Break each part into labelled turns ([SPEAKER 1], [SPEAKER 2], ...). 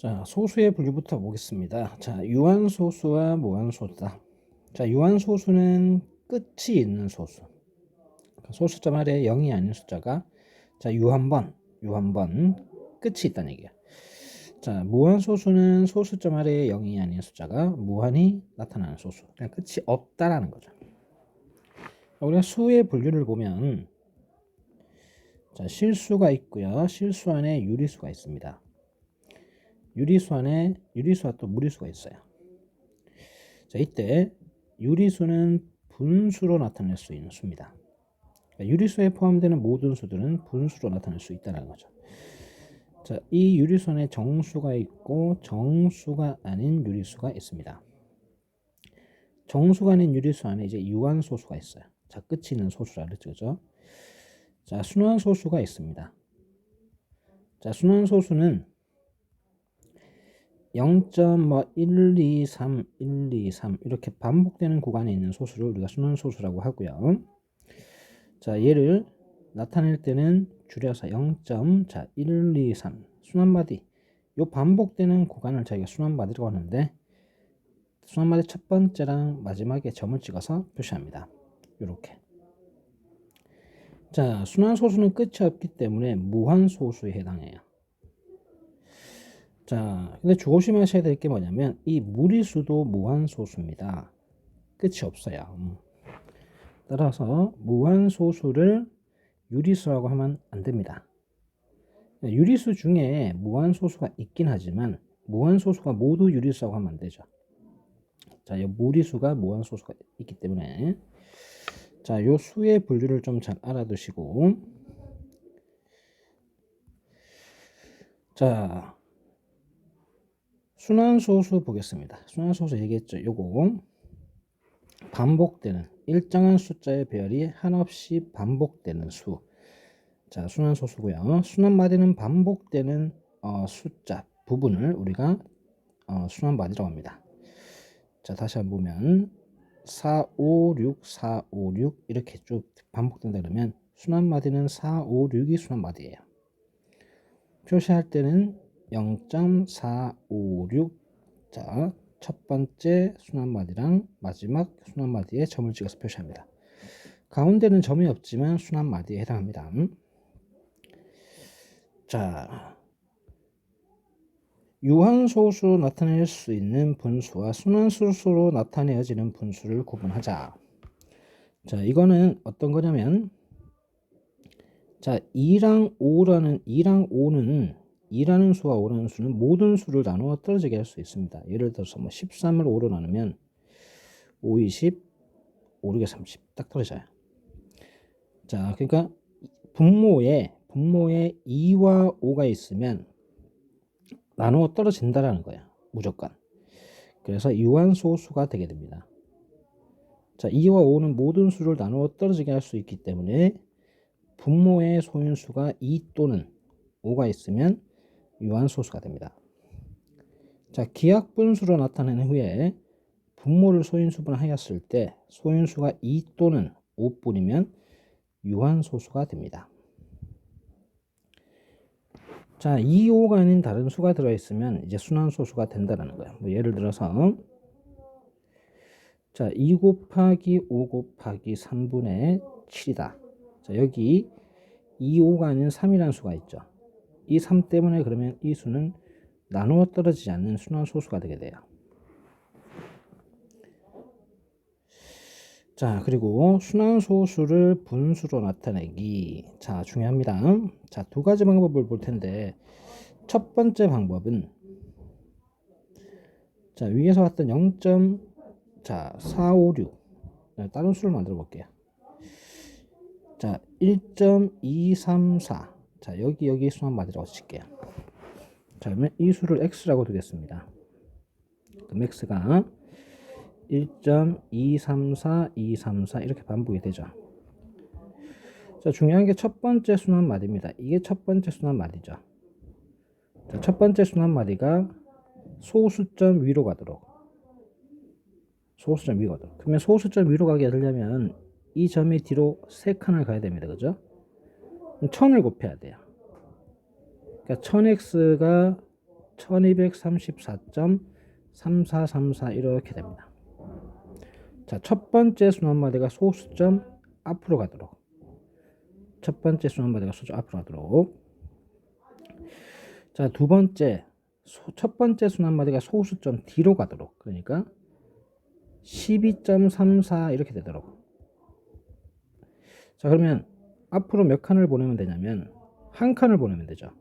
[SPEAKER 1] 자, 소수의 분류부터 보겠습니다. 자, 유한소수와 무한소수다. 자, 유한소수는 끝이 있는 소수. 소수점 아래에 0이 아닌 숫자가 유한번 끝이 있다는 얘기야. 자, 무한소수는 소수점 아래에 0이 아닌 숫자가 무한히 나타나는 소수. 그러니까 끝이 없다라는 거죠. 우리가 수의 분류를 보면 자, 실수가 있고요. 실수 안에 유리수가 있습니다. 유리수와 또 무리수가 있어요. 자, 이때 유리수는 분수로 나타낼 수 있는 수입니다. 그러니까 유리수에 포함되는 모든 수들은 분수로 나타낼 수 있다는 거죠. 자, 이 유리수 안에 정수가 있고 정수가 아닌 유리수가 있습니다. 정수가 아닌 유리수 안에 이제 유한소수가 있어요. 자, 끝이 있는 소수라 그랬죠. 자, 순환소수가 있습니다. 자, 순환소수는 0.123, 123 이렇게 반복되는 구간에 있는 소수를 우리가 순환소수라고 하고요. 자, 얘를 나타낼 때는 줄여서 0.123 순환마디, 요 반복되는 구간을 저희가 순환마디라고 하는데 순환마디 첫 번째랑 마지막에 점을 찍어서 표시합니다. 요렇게. 자, 순환소수는 끝이 없기 때문에 무한소수에 해당해요. 자, 근데 조심하셔야 될 게 뭐냐면 이 무리수도 무한소수입니다. 끝이 없어요. 따라서 무한소수를 유리수라고 하면 안 됩니다. 유리수 중에 무한소수가 있긴 하지만 무한소수가 모두 유리수라고 하면 안 되죠. 자, 이 무리수가 무한소수가 있기 때문에 자, 요 수의 분류를 좀 잘 알아두시고 자, 순환소수 보겠습니다. 순환소수 얘기했죠. 요거 반복되는 일정한 숫자의 배열이 한없이 반복되는 수. 자, 순환소수고요. 순환마디는 반복되는 숫자 부분을 우리가 순환마디라고 합니다. 자, 다시 한번 보면 4, 5, 6, 4, 5, 6 이렇게 쭉 반복된다 그러면 순환마디는 4, 5, 6이 순환마디예요. 표시할 때는 0.456 자, 첫 번째 순환마디랑 마지막 순환마디에 점을 찍어서 표시합니다. 가운데는 점이 없지만 순환마디에 해당합니다. 자, 유한소수로 나타낼 수 있는 분수와 순환소수로 나타내어지는 분수를 구분하자. 자, 이거는 어떤 거냐면 자, 2랑 5라는 수와 5라는 수는 모든 수를 나누어 떨어지게 할 수 있습니다. 예를 들어서 뭐 13을 5로 나누면 5, 20, 5, 6에 30 딱 떨어져요. 자, 그러니까 분모에 2와 5가 있으면 나누어 떨어진다라는 거야. 무조건. 그래서 유한소수가 되게 됩니다. 자, 2와 5는 모든 수를 나누어 떨어지게 할 수 있기 때문에 분모의 소인수가 2 또는 5가 있으면 유한소수가 됩니다. 자, 기하분수로 나타낸 후에 분모를 소인수분하였을 때 소인수가 2 또는 5뿐이면 유한소수가 됩니다. 자, 2, 5가 아닌 다른 수가 들어있으면 이제 순환소수가 된다는 거예요. 뭐 예를 들어서 자, 2 곱하기 5 곱하기 3분의 7이다. 자, 여기 2, 5가 아닌 3이라는 수가 있죠. 이 3 때문에 그러면 이 수는 나누어 떨어지지 않는 순환소수가 되게 돼요. 자, 그리고 순환소수를 분수로 나타내기. 자, 중요합니다. 자, 두 가지 방법을 볼 텐데 첫 번째 방법은 자, 위에서 봤던 0.456 다른 수를 만들어 볼게요. 자, 1.234 자, 여기 순환마디라고 칠게요. 자, 그러면 이 수를 x라고 두겠습니다. 그럼 x가 1.234 234 이렇게 반복이 되죠. 자, 중요한 게 첫 번째 순환마디입니다. 이게 첫 번째 순환마디죠. 자, 첫 번째 순환마디가 소수점 위로 가도록 그러면 소수점 위로 가게 되려면 이 점이 뒤로 3칸을 가야 됩니다. 그죠? 1000을 곱해야 돼요. 그러니까 1000x가 1234.3434 이렇게 됩니다. 자, 첫 번째 순환마디가 소수점 앞으로 가도록. 첫 번째 순환마디가 소수점 앞으로 가도록. 자, 두 번째, 첫 번째 순환마디가 소수점 뒤로 가도록. 그러니까 12.34 이렇게 되도록. 자, 그러면 앞으로 몇 칸을 보내면 되냐면 한 칸을 보내면 되죠.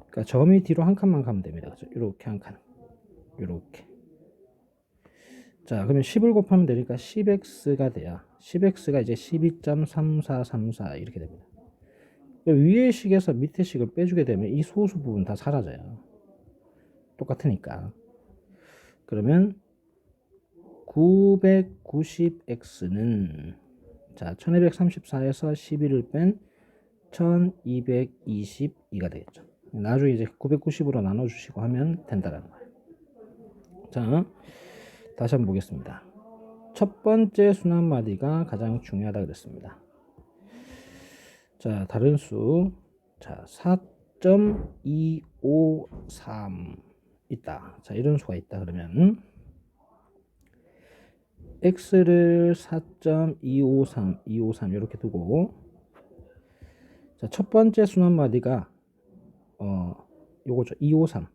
[SPEAKER 1] 그러니까 점이 뒤로 한 칸만 가면 됩니다. 그렇죠? 이렇게 한 칸. 이렇게. 자, 그러면 10을 곱하면 되니까 10x가 돼야 10x가 이제 12.3434 이렇게 됩니다. 위의 식에서 밑의 식을 빼주게 되면 이 소수 부분 다 사라져요. 똑같으니까. 그러면 990x는 자 1234에서 11을 뺀 1222가 되겠죠. 나중에 이제 990으로 나눠주시고 하면 된다라는 거예요. 자, 다시 한번 보겠습니다. 첫 번째 순환마디가 가장 중요하다 그랬습니다. 자, 다른 수. 자, 4.253 있다. 자, 이런 수가 있다. 그러면 x를 4.253, 253 이렇게 두고 자, 첫 번째 순환마디가 요거죠. 253.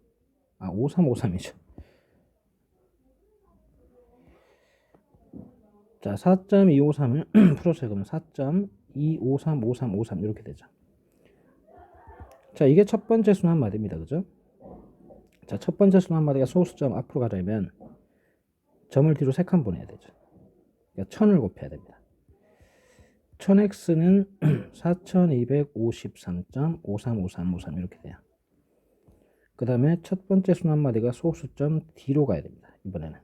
[SPEAKER 1] 5353이죠. 자, 4.253을 풀어서 그러면 4.2535353 이렇게 되죠. 자, 이게 첫 번째 순환마디입니다. 그죠? 자, 첫 번째 순환마디가 소수점 앞으로 가려면 점을 뒤로 3칸 보내야 되죠. 그러니까 1000을 곱해야 됩니다. 1000x는 4253.535353 이렇게 돼요. 그 다음에 첫 번째 순환마디가 소수점 뒤로 가야 됩니다. 이번에는.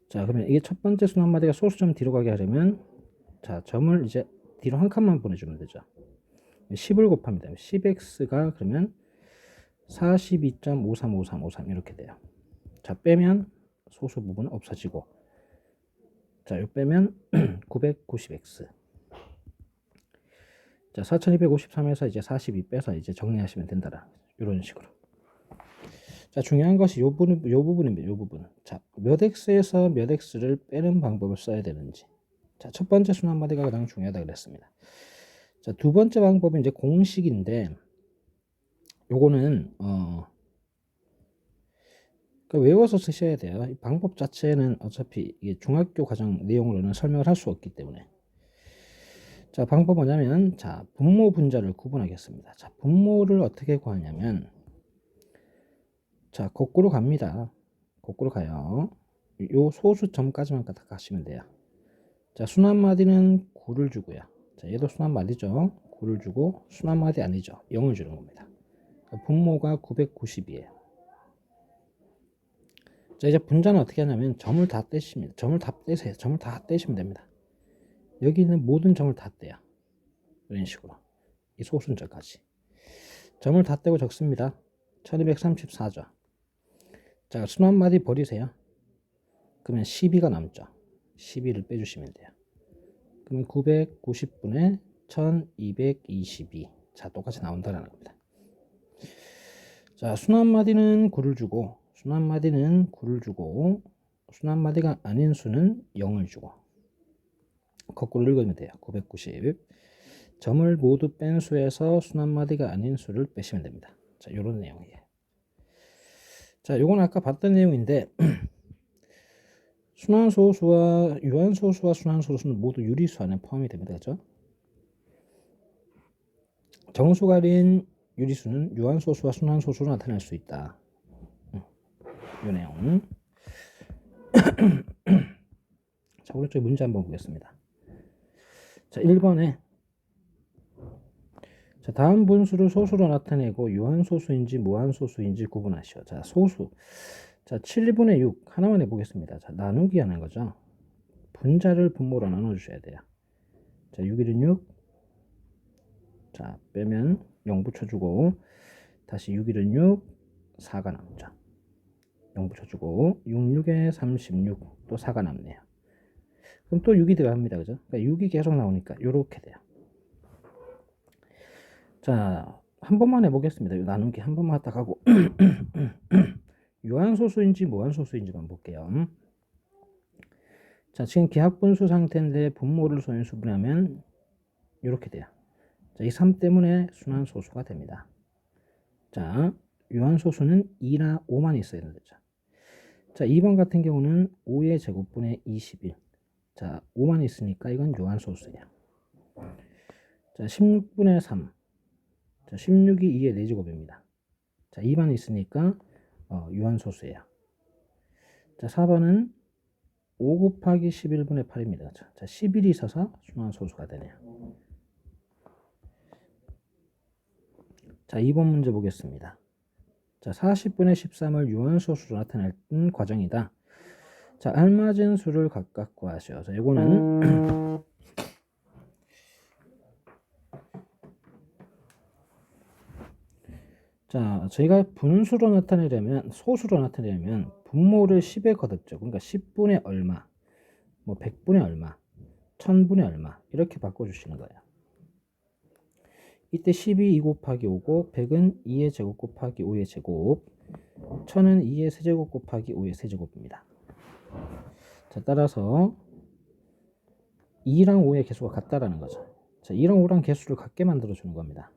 [SPEAKER 1] 자, 그러면 이게 첫 번째 순환마디가 소수점 뒤로 가게 하려면 자, 점을 이제 뒤로 한 칸만 보내주면 되죠. 10을 곱하면 돼요. 10x가 그러면 42.535353 이렇게 돼요. 자, 빼면 소수 부분은 없어지고 자, 이거 빼면 990x. 자, 4253에서 이제 42 빼서 이제 정리하시면 된다라. 이런 식으로. 자, 중요한 것이 요 부분입니다. 요 부분. 자, 몇 x에서 몇 x를 빼는 방법을 써야 되는지. 자, 첫 번째 순환마디가 가장 중요하다 그랬습니다. 자, 두 번째 방법은 이제 공식인데 요거는 그러니까 외워서 쓰셔야 돼요. 이 방법 자체는 어차피 이게 중학교 과정 내용으로는 설명을 할 수 없기 때문에. 자, 방법 뭐냐면 자, 분모 분자를 구분하겠습니다. 자, 분모를 어떻게 구하냐면 자, 거꾸로 갑니다. 거꾸로 가요. 요 소수점까지만 딱 가시면 돼요. 자, 순환마디는 9를 주고요. 자, 얘도 순환마디죠. 9를 주고 순환마디 아니죠. 0을 주는 겁니다. 그러니까 분모가 990이에요. 자, 이제 분자는 어떻게 하냐면 점을 다 떼십니다. 점을 다 떼세요. 점을 다 떼시면 됩니다. 여기 있는 모든 점을 다 떼요. 이런 식으로. 이 소수점까지. 점을 다 떼고 적습니다. 1234죠. 자, 순환마디 버리세요. 그러면 12가 남죠. 12를 빼주시면 돼요. 그러면 990분의 1222. 자, 똑같이 나온다는 겁니다. 자, 순환마디는 9를 주고 순환마디는 9를 주고 순환마디가 아닌 수는 0을 주고 거꾸로 읽으면 돼요. 990 점을 모두 뺀 수에서 순환마디가 아닌 수를 빼시면 됩니다. 자, 요런 내용이에요. 자, 요건 아까 봤던 내용인데 순환소수와 유한소수와 순환소수는 모두 유리수 안에 포함이 됩니다. 그죠? 정수가린 유리수는 유한소수와 순환소수로 나타낼 수 있다. 이 내용. 자, 오른쪽 문제 한번 보겠습니다. 자, 1번에 자, 다음 분수를 소수로 나타내고 유한소수인지 무한소수인지 구분하시오. 자, 소수. 자, 7분의 6 하나만 해보겠습니다. 자, 나누기 하는 거죠. 분자를 분모로 나눠주셔야 돼요. 자, 6일은 6. 자, 빼면 0 붙여주고 다시 6일은 6. 4가 남죠. 0 붙여주고 6, 6에 36. 또 4가 남네요. 그럼 또 6이 들어갑니다. 그죠? 그러니까 6이 계속 나오니까 이렇게 돼요. 자, 한 번만 해보겠습니다. 이 나누기 한 번만 하다 가고 유한소수인지 무한소수인지만 볼게요. 자, 지금 기하분수 상태인데 분모를 소인수분하면 이렇게 돼요. 자, 이 3 때문에 순환소수가 됩니다. 자, 유한소수는 2나 5만 있어야 되는 거죠. 자, 2번 같은 경우는 5의 제곱분의 21. 자, 5만 있으니까 이건 유한소수예요. 자, 16분의 3. 자, 16이 2의 4제곱입니다. 자, 2만 있으니까 유한소수예요. 자, 4번은 5 곱하기 11분의 8입니다. 자, 11이 있어서 순환소수가 되네요. 자, 2번 문제 보겠습니다. 자, 40분의 13을 유한소수로 나타낼 과정이다. 자, 알맞은 수를 각각 구하시오. 자, 이거는 자, 저희가 분수로 나타내려면, 소수로 나타내려면 분모를 10에 거듭죠. 그러니까 10분의 얼마, 뭐 100분의 얼마, 1000분의 얼마 이렇게 바꿔주시는 거예요. 이때 10이 2 곱하기 5고 100은 2의 제곱 곱하기 5의 제곱, 1000은 2의 세제곱 곱하기 5의 세제곱입니다. 자, 따라서 2랑 5의 개수가 같다라는 거죠. 자, 2랑 5랑 개수를 같게 만들어 주는 겁니다.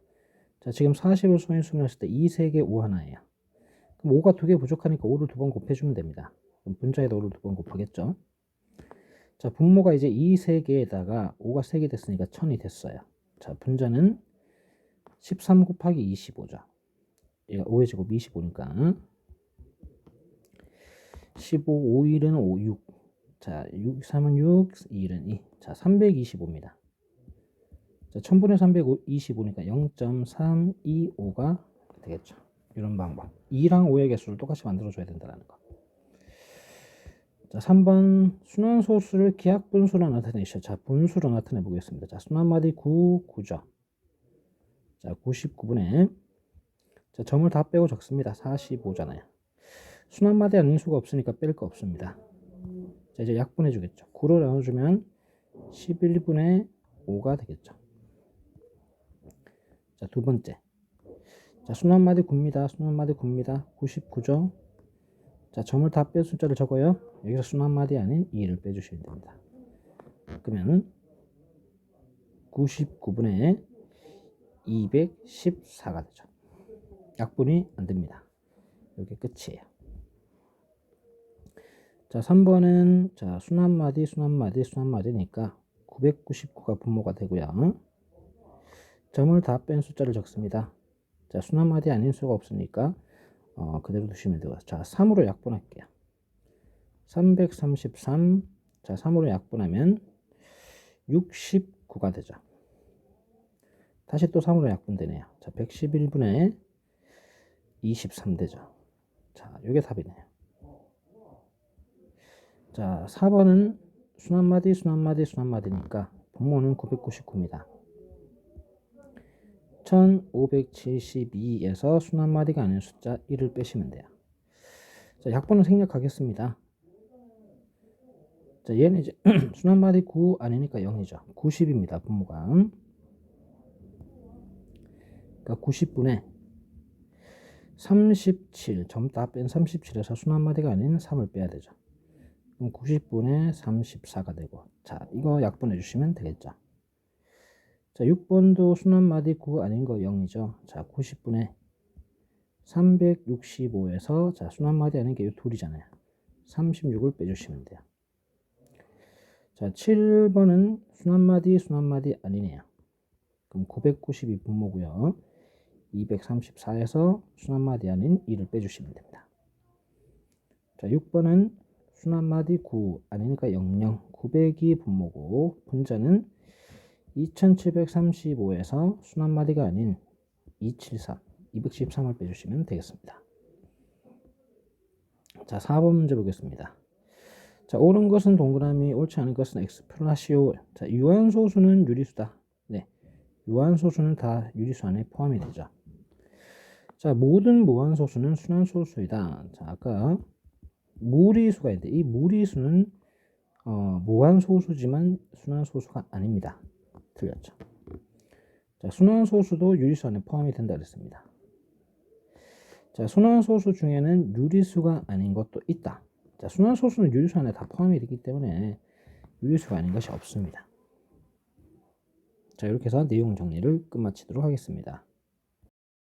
[SPEAKER 1] 자, 지금 40을 소인수분 했을 때 2, 3개, 5 하나예요. 그럼 5가 2개 부족하니까 5를 2번 곱해주면 됩니다. 그럼 분자에다 5를 2번 곱하겠죠. 자, 분모가 이제 2, 3개에다가 5가 3개 됐으니까 1000이 됐어요. 자, 분자는 13 곱하기 25죠. 얘가 5의 제곱 25니까 15, 5일은 5, 6. 자, 6, 3은 6, 2일은 2. 자, 325입니다. 자, 1000분의 325니까 0.325가 되겠죠. 이런 방법. 2랑 5의 개수를 똑같이 만들어줘야 된다는 거. 자, 3번 순환소수를 기하분수로 나타내시오. 자, 분수로 나타내 보겠습니다. 자, 순환마디 9, 9죠. 자, 99분의 자, 점을 다 빼고 적습니다. 45잖아요. 순환마디 아닌 수가 없으니까 뺄 거 없습니다. 자, 이제 약분해 주겠죠. 9로 나눠주면 11분의 5가 되겠죠. 자, 두 번째. 자, 순환마디 9입니다. 순환마디 9입니다. 99죠. 자, 점을 다 뺀 숫자를 적어요. 여기서 순환마디 아닌 2를 빼주시면 됩니다. 그러면 99분의 214가 되죠. 약분이 안 됩니다. 이게 끝이에요. 자, 3번은 자, 순환마디니까 999가 분모가 되고요. 점을 다 뺀 숫자를 적습니다. 자, 순환마디 아닌 수가 없으니까 그대로 두시면 되고요. 자, 3으로 약분할게요. 333. 자, 3으로 약분하면 69가 되죠. 다시 또 3으로 약분되네요. 자, 111분의 23 되죠. 자, 이게 답이네요. 자, 4번은 순환마디니까 분모는 999입니다. 1572에서 순환마디가 아닌 숫자 1을 빼시면 돼요. 자, 약분은 생략하겠습니다. 자, 얘는 이제 순환마디 9 아니니까 0이죠. 90입니다. 분모가. 그러니까 90분의 37, 점 다 뺀 37에서 순환마디가 아닌 3을 빼야 되죠. 그럼 90분의 34가 되고, 자, 이거 약분해 주시면 되겠죠. 자, 6번도 순환마디 9 아닌 거 0이죠. 자, 90분의 365에서 자, 순환마디 아닌 게 이 둘이잖아요. 36을 빼주시면 돼요. 자, 7번은 순환마디 아니네요. 그럼 992 분모고요. 234에서 순환마디 아닌 2를 빼주시면 됩니다. 자, 6번은 순환마디 9 아니니까 00, 902 분모고 분자는 2735에서 순환마디가 아닌 273, 213을 빼주시면 되겠습니다. 자, 4번 문제 보겠습니다. 자, 옳은 것은 동그라미, 옳지 않은 것은 X 플러시오. 자, 유한소수는 유리수다. 네, 유한소수는 다 유리수 안에 포함이 되죠. 자, 모든 무한소수는 순환소수이다. 자, 아까 무리수가 있는데 이 무리수는 무한소수지만 순환소수가 아닙니다. 틀렸죠. 자, 순환소수도 유리수 안에 포함이 된다 그랬습니다. 자, 순환소수 중에는 유리수가 아닌 것도 있다. 자, 순환소수는 유리수 안에 다 포함이 되기 때문에 유리수가 아닌 것이 없습니다. 자, 이렇게 해서 내용 정리를 끝마치도록 하겠습니다.